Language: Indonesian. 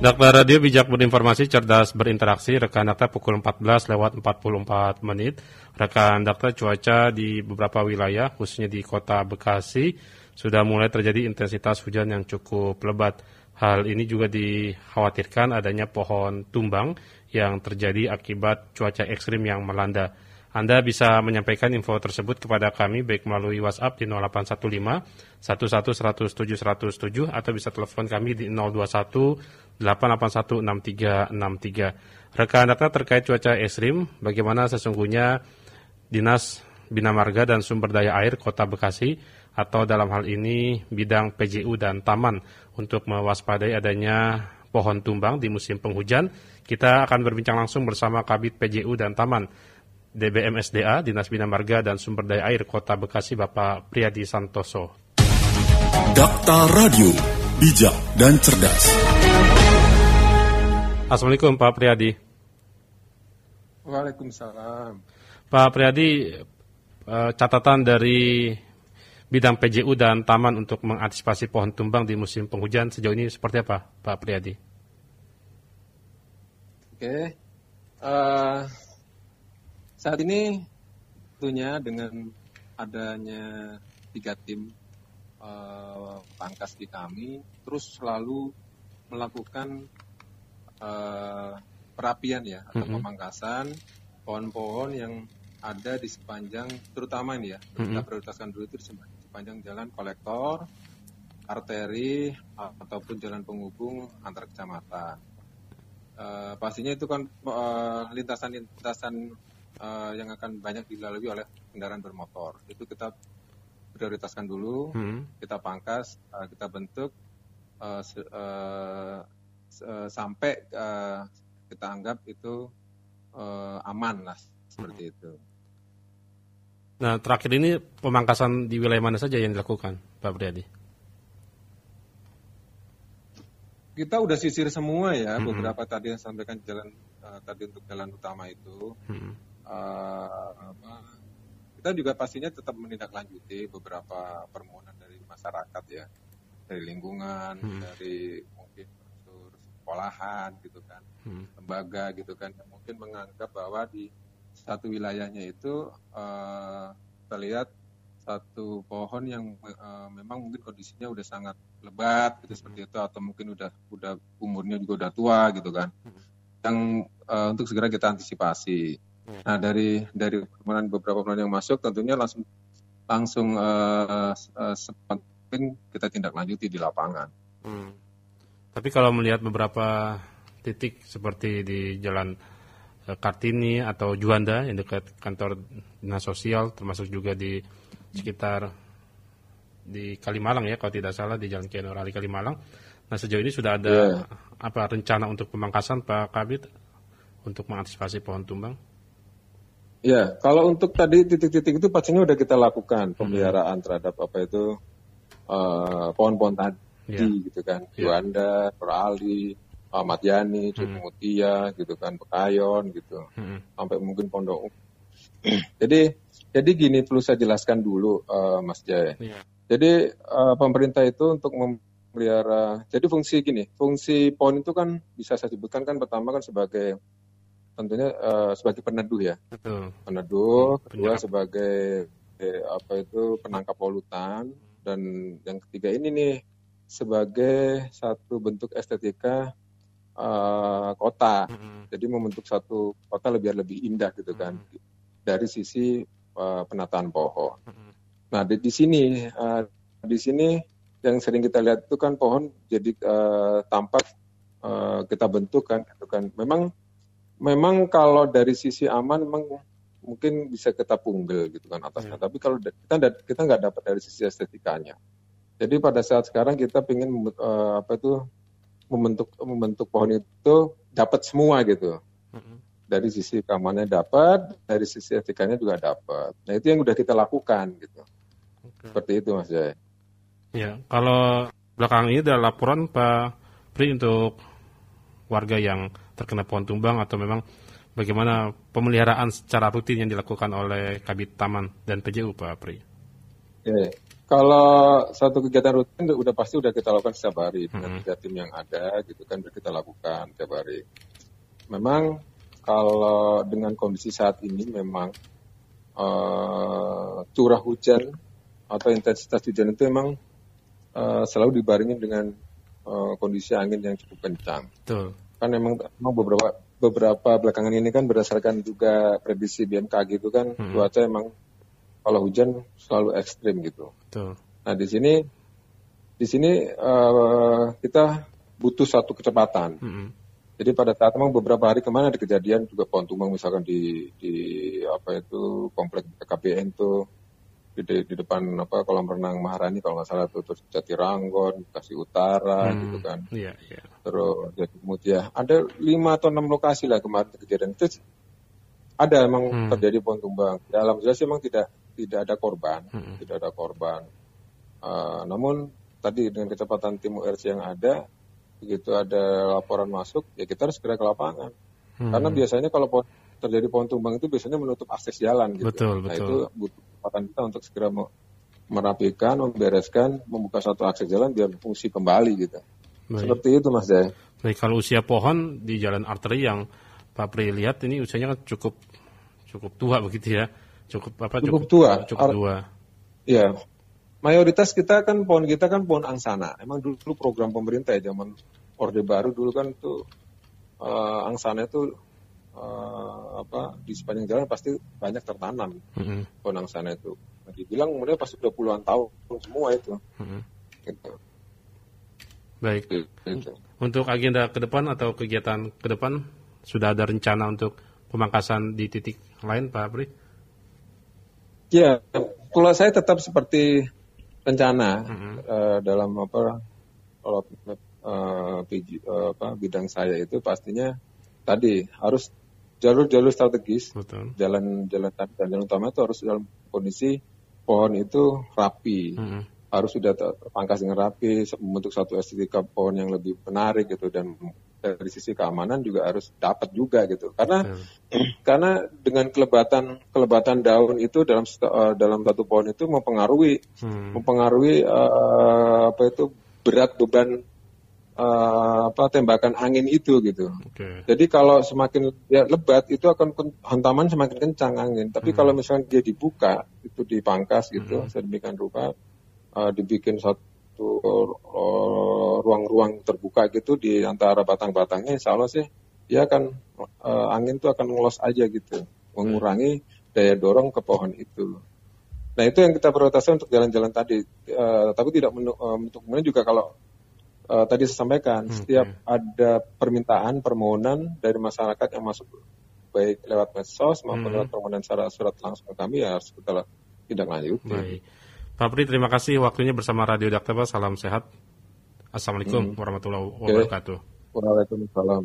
Dakta Radio Bijak Berinformasi, Cerdas Berinteraksi. Rekan Dakta pukul 14 lewat 44 menit. Rekan Dakta, cuaca di beberapa wilayah, khususnya di kota Bekasi, sudah mulai terjadi intensitas hujan yang cukup lebat. Hal ini juga dikhawatirkan adanya pohon tumbang yang terjadi akibat cuaca ekstrim yang melanda. Anda bisa menyampaikan info tersebut kepada kami baik melalui WhatsApp di 0815 11 107 107 atau bisa telepon kami di 021 881 6363. Rekan data terkait cuaca ekstrim, bagaimana sesungguhnya Dinas Bina Marga dan Sumber Daya Air Kota Bekasi atau dalam hal ini bidang PJU dan Taman untuk mewaspadai adanya pohon tumbang di musim penghujan. Kita akan berbincang langsung bersama Kabid PJU dan Taman DBMSDA, Dinas Bina Marga dan Sumber Daya Air Kota Bekasi, Bapak Priyadi Santoso. Dakta Radio, bijak dan cerdas. Assalamualaikum Pak Priyadi. Waalaikumsalam. Pak Priyadi, catatan dari bidang PJU dan Taman untuk mengantisipasi pohon tumbang di musim penghujan sejauh ini seperti apa, Pak Priyadi? Oke. Saat ini tentunya dengan adanya 3 tim pangkas di kami terus selalu melakukan perapian ya atau pemangkasan pohon-pohon yang ada di sepanjang, terutama ini ya, kita prioritaskan dulu itu di sepanjang jalan kolektor, arteri ataupun jalan penghubung antar kecamatan. Pastinya itu kan lintasan-lintasan yang akan banyak dilalui oleh kendaraan bermotor. Itu kita prioritaskan dulu, kita pangkas, kita bentuk sampai kita anggap itu aman lah, seperti itu. Nah, terakhir ini pemangkasan di wilayah mana saja yang dilakukan, Pak Priyadi? Kita udah sisir semua ya, beberapa tadi yang sampaikan jalan tadi untuk jalan utama itu. Kita juga pastinya tetap menindaklanjuti beberapa permohonan dari masyarakat ya, dari lingkungan, dari mungkin unsur sekolahan gitu kan, lembaga gitu kan, yang mungkin menganggap bahwa di satu wilayahnya itu terlihat satu pohon yang memang mungkin kondisinya udah sangat lebat gitu seperti itu, atau mungkin udah umurnya juga udah tua gitu kan, yang untuk segera kita antisipasi. Nah dari beberapa permohonan yang masuk tentunya langsung sepenting kita tindak lanjuti di lapangan. Tapi kalau melihat beberapa titik seperti di Jalan Kartini atau Juanda yang dekat kantor dinas sosial, termasuk juga di sekitar di Kalimalang ya kalau tidak salah, di Jalan Kiai Nur Ali Kalimalang. Nah sejauh ini sudah ada rencana untuk pemangkasan Pak Kabid untuk mengantisipasi pohon tumbang? Ya, kalau untuk tadi titik-titik itu pastinya udah kita lakukan pemeliharaan terhadap pohon-pohon tadi gitu kan, Juanda, Nur Ali, Ahmad Yani, Mutia gitu kan, Pekayon gitu, sampai mungkin Pondok. Jadi gini, perlu saya jelaskan dulu Mas Jaya. Jadi pemerintah itu untuk memelihara, jadi fungsi pohon itu kan bisa saya sebutkan kan pertama kan sebagai tentunya sebagai peneduh ya. Betul. Peneduh, kedua sebagai penangkap polutan, dan yang ketiga ini nih sebagai satu bentuk estetika kota. Jadi membentuk satu kota lebih indah gitu kan dari sisi penataan pohon. Nah di sini yang sering kita lihat itu kan pohon jadi tampak kita bentuk kan gitu kan. Memang kalau dari sisi aman memang mungkin bisa kita punggel gitu kan atasnya. Tapi kalau kita nggak dapat dari sisi estetikanya. Jadi pada saat sekarang kita ingin membentuk pohon itu dapat semua gitu. Dari sisi keamanannya dapat, dari sisi estetikanya juga dapat. Nah itu yang udah kita lakukan gitu. Seperti itu Mas Jaya. Ya, kalau belakang ini ada laporan Pak Pri untuk warga yang terkena pohon tumbang, atau memang bagaimana pemeliharaan secara rutin yang dilakukan oleh Kabid Taman dan PJU Pak Pri? Kalau satu kegiatan rutin udah pasti udah kita lakukan setiap hari dengan 3 tim yang ada gitu kan, kita lakukan setiap hari. Memang kalau dengan kondisi saat ini memang curah hujan atau intensitas hujan itu memang selalu dibarengi dengan kondisi angin yang cukup kencang. Betul. Kan memang beberapa belakangan ini kan berdasarkan juga prediksi BMKG itu kan cuaca emang kalau hujan selalu ekstrim gitu. Betul. Nah di sini kita butuh satu kecepatan. Jadi pada saat memang beberapa hari kemana ada kejadian juga pohon tumbang misalkan di komplek KPN tuh di depan kolam renang Maharani kalau nggak salah tuh, terus Jatiranggon, Bekasi Utara gitu kan. Iya. Terus kemudian ada 5 atau 6 lokasi lah kemarin kejadian itu ada emang terjadi pohon tumbang. Ya, alhamdulillah sih emang tidak ada korban, namun tadi dengan kecepatan tim URC yang ada, begitu ada laporan masuk, ya kita harus segera ke lapangan. Karena biasanya kalau terjadi pohon tumbang itu biasanya menutup akses jalan gitu. Betul. Itu butuh kecepatan kita untuk segera merapikan, membereskan, membuka satu akses jalan biar fungsi kembali gitu. Baik. Seperti itu Mas Jaya. Baik, kalau usia pohon di jalan arteri yang Pak Pri lihat ini usianya kan cukup tua begitu ya. Cukup tua. Iya. Mayoritas pohon kita kan pohon angsana. Emang dulu program pemerintah ya zaman Orde Baru dulu kan tuh angsana itu di sepanjang jalan pasti banyak tertanam pohon angsana itu. Nah, dibilang umurnya pasti udah puluhan tahun semua itu. Gitu. Baik. Gitu. Untuk agenda ke depan atau kegiatan ke depan sudah ada rencana untuk pemangkasan di titik lain, Pak Pri? Ya, kalau saya tetap seperti rencana dalam bidang saya itu pastinya tadi harus jalur-jalur strategis. Betul. Jalan utama itu harus dalam kondisi pohon itu rapi. Harus sudah terpangkas dengan rapi, membentuk satu estetika pohon yang lebih menarik gitu, dan dari sisi keamanan juga harus dapat juga gitu. Karena dengan kelebatan daun itu dalam satu pohon itu mempengaruhi berat beban tembakan angin itu gitu. Okay. Jadi kalau semakin lebat itu akan hantaman semakin kencang angin. Tapi kalau misalnya dia dibuka itu dipangkas gitu sedemikian rupa, dibikin satu ruang-ruang terbuka gitu di antara batang-batangnya, insya Allah sih dia akan angin itu akan ngelos aja gitu, mengurangi daya dorong ke pohon itu. Nah itu yang kita prioritaskan untuk jalan-jalan tadi. Tapi tidak untuk kemudian juga kalau tadi saya sampaikan, setiap ada permohonan dari masyarakat yang masuk baik lewat medsos maupun lewat permohonan secara surat langsung ke kami, ya harus kita tindak lanjuti. Baik. Pak Pri, terima kasih waktunya bersama Radio Daktaba. Salam sehat. Assalamualaikum warahmatullahi wabarakatuh. Waalaikumsalam.